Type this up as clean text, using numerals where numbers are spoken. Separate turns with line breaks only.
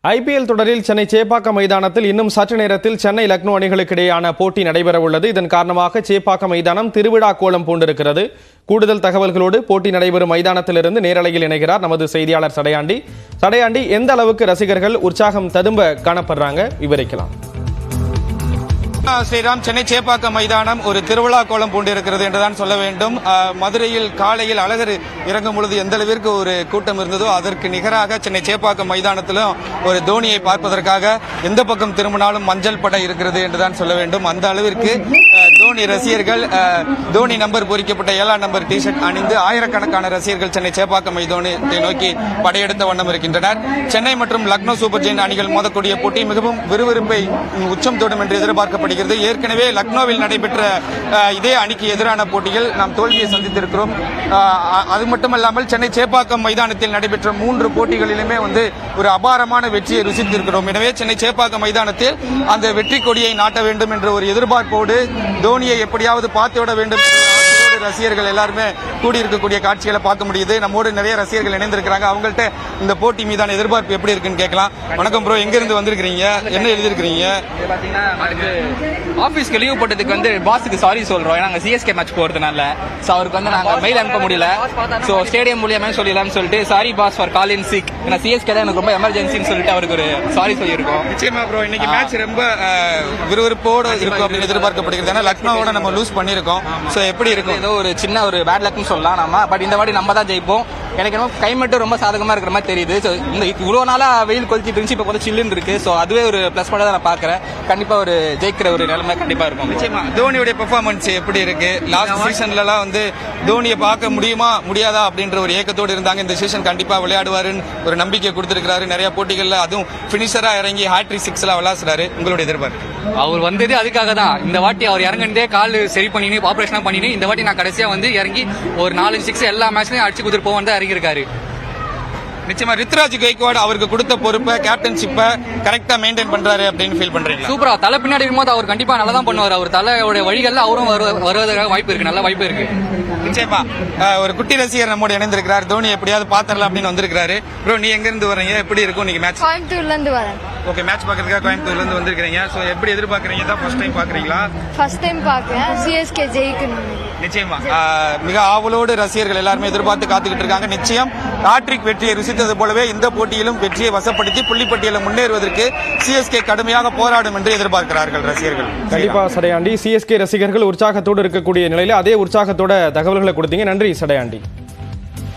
IPL தொடரில் சென்னை சேப்பாக்கம் மைதானத்தில் இன்னும் சற்று நேரத்தில் சென்னை லக்னோ அணிகளுக்கு இடையேயான போட்டி நடைபெற உள்ளது. இதன் காரணமாக சேப்பாக்கம் மைதானம் திருவிழா கோலம் பூண்டிருக்கிறது. கூடுதல் தகவல்களோடு போட்டி நடைபெறும் மைதானத்திலிருந்து நேரலையில் இணைகிறார் நமது செய்தியாளர் சடையாண்டி. எந்த அளவுக்கு ரசிகர்கள் உற்சாகம் ததும்ப காணப்படுறாங்க, விவரிக்கலாம்.
ஸ்ரீராம், சென்னை சேப்பாக்கம் மைதானம் ஒரு திருவிழா கோலம் பூண்டிருக்கிறது என்றுதான் சொல்ல வேண்டும். மதுரையில் காலையில் அழகர் இறங்கும் பொழுது எந்த அளவிற்கு ஒரு கூட்டம் இருந்ததோ அதற்கு நிகராக சென்னை சேப்பாக்கம் மைதானத்திலும் ஒரு தோனியை பார்ப்பதற்காக எந்த பக்கம் திரும்பினாலும் மஞ்சள் படை இருக்கிறது என்றுதான் சொல்ல வேண்டும். அந்த அளவிற்கு தோனி ரசிகர்கள் தோனி நம்பர் பொறிக்கப்பட்ட 7ஆம் நம்பர் டிஷர்ட் அணிந்து ஆயிரக்கணக்கான ரசிகர்கள் சென்னை சேப்பாக்கம் மைதானத்தை நோக்கி படையெடுத்த வண்ணம் இருக்கின்றனர். சென்னை மற்றும் லக்னோ சூப்பர் ஜெயின் அணிகள் மோதக்கூடிய போட்டி மிகவும் விறுவிறுப்பை உச்சம் தொடும் என்று எதிர்பார்க்கப்படுகிறது. ஏற்கனவே லக்னோவில் நடைபெற்ற இதே அணிக்கு எதிரான போட்டிகள் நாம் தோல்வியை சந்தித்திருக்கிறோம். அது மட்டுமல்லாமல் சென்னை சேப்பாக்கம் மைதானத்தில் நடைபெற்ற 3 போட்டிகளிலுமே ஒரு அபாரமான வெற்றியை ருசித்திருக்கிறோம். எனவே சென்னை சேப்பாக்கம் மைதானத்தில் அந்த வெற்றி கொடியை நாட்ட வேண்டும் என்ற ஒரு எதிர்பார்ப்போடு தோனியை எப்படியாவது பார்த்துவிட வேண்டும் ரசிகர்கள் எல்லாருமே கூடியிருக்கக்கூடிய காட்சிகளை பார்க்க முடியுது. நம்மோடு நிறைய ரசிகர்கள் இணைந்திருக்கிறாங்க. அவங்கள்ட்ட இந்த போட்டி மீதான எதிர்பார்ப்பு எப்படி இருக்குன்னு கேட்கலாம். வணக்கம் ப்ரோ, எங்க இருந்து வந்திருக்கீங்க, என்ன எழுதிருக்கீங்க?
ஆபீஸ்க்கு லீவ் போட்டதுக்கு பாஸுக்கு சாரி சொல்றோம். நாங்க சிஎஸ்கே மேட்ச் போறதுனால அவருக்கு நாங்க மெயில் அனுப்ப முடியல. சோ ஸ்டேடியம் மூலியமே சொல்லலாம்னு சொல்லிட்டு sorry boss for call in sick, ஏன்னா சிஎஸ்கே தான் எனக்கு ரொம்ப எமர்ஜென்சின்னு சொல்லிட்டு அவருக்கு ஒரு சாரி சொல்லியிருக்கோம்.
நிச்சயமா ப்ரோ, இன்னைக்கு மேட்ச் ரொம்ப விறுவிறுப்போடு இருக்கும் அப்படின்னு எதிர்பார்க்கப்படுகிறது. ஏன்னா லக்னோவோட நம்ம லூஸ் பண்ணிருக்கோம். சோ எப்படி இருக்கும்?
ஏதோ ஒரு சின்ன ஒரு பேட் லக்னு சொல்லலாம் நம்ம. பட் இந்த வாட்டி நம்ம தான் ஜெயிப்போம். எனக்கு என்ன கிளைமேட் ரொம்ப சாதகமா இருக்கிற மாதிரி தெரியுது. இந்த இவ்வளவு நாளா வெயில் கொளுத்திட்டு இருந்துச்சு, இப்ப கொஞ்சம் சில்லுன்னு இருக்கு. சோ அதுவே ஒரு பிளஸ் பாயிண்ட் தான் நான் பாக்குறேன். கண்டிப்பா ஒரு ஜெயிக்கிற ஒரு நிலைமை கண்டிப்பா இருக்கும்.
நிச்சயமா தோனியுடைய பெர்ஃபார்மன்ஸ் எப்படி இருக்கு? லாஸ்ட் சீசன்ல எல்லாம் தோனியை பார்க்க முடியுமா முடியாதா அப்படின்ற ஒரு ஏக்கத்தோடு இருந்தாங்க. இந்த சீசன் கண்டிப்பா விளையாடுவாருன்னு ஒரு நம்பிக்கை கொடுத்திருக்கிறாரு. நிறைய போட்டிகள்ல அதுவும் பினிஷரா இறங்கி ஹேட்ரிக் 6 எல்லாம் விளையாடுறாரு. உங்களுடைய எதிர்பார்ப்பு?
அவர் வந்தது அதுக்காக தான். இந்த வாட்டி அவர் இறங்கினதே கால் சரி பண்ணினு ஆபரேஷனா பண்ணினு இந்த வாட்டி நான் கடைசியா இறங்கி ஒரு 4 6 எல்லா மேட்ச்லயும் அடிச்சு குதிர் போவான் தான் இறங்கியிருக்காரு.
நிச்சயமா ரித்ராஜ் கைக்வாட் அவருக்கு கொடுத்த பொறுப்பை கேப்டன்ஷிப்பை கரெக்டா மெயின்டைன் பண்றாரு அப்படின்னு ஃபீல் பண்றீங்க?
சூப்பரா தலை பின்னாடி இருக்கும்போது அவர் கண்டிப்பா நல்லா தான் பண்ணுவார். அவர் தலையோட வழிகள்ல அவரும் வருவதற்காக வாய்ப்பு இருக்கு, நல்ல வாய்ப்பு இருக்கு.
நிச்சயமா ஒரு குட்டி ரசிகர் நம்மோட இணைந்திருக்கிறார். தோனி எப்படியாவது பாத்திரலாம் அப்படின்னு வந்திருக்காரு. ப்ரோ, நீ எங்க இருந்து வரீங்க, எப்படி இருக்கும் நீங்க மேட்ச்?
கோயம்புத்தூர்ல இருந்து வரேன்.
ஓகே, மேட்ச் பாக்குறதுக்காக கோயம்புத்தூர்ல இருந்து வந்திருக்கீங்க. சோ எப்படி எதிர்பார்க்கறீங்க? தான் ஃபர்ஸ்ட் டைம் பாக்குறீங்களா?
ஃபர்ஸ்ட் டைம் பாக்குறேன். சிஎஸ்கே ஜெயிக்கணும்.
நிச்சயமா மிக ஆவலோடு ரசிகர்கள் எல்லாருமே எதிர்பார்த்து காத்துக்கிட்டு இருக்காங்க. நிச்சயம் ஹாட்ரிக் வெற்றியை ருசித்தது போலவே இந்த போட்டியிலும் வெற்றியை வசப்படுத்தி புள்ளிப்பட்டியலில் முன்னேறுவதற்கு சிஎஸ்கே கடுமையாக போராடும் என்று எதிர்பார்க்கிறார்கள் ரசிகர்கள்.
கண்டிப்பா சடையாண்டி, சிஎஸ்கே ரசிகர்கள் உற்சாகத்தோடு இருக்கக்கூடிய நிலையில அதே உற்சாகத்தோட தகவல்களை கொடுத்தீங்க. நன்றி சடையாண்டி.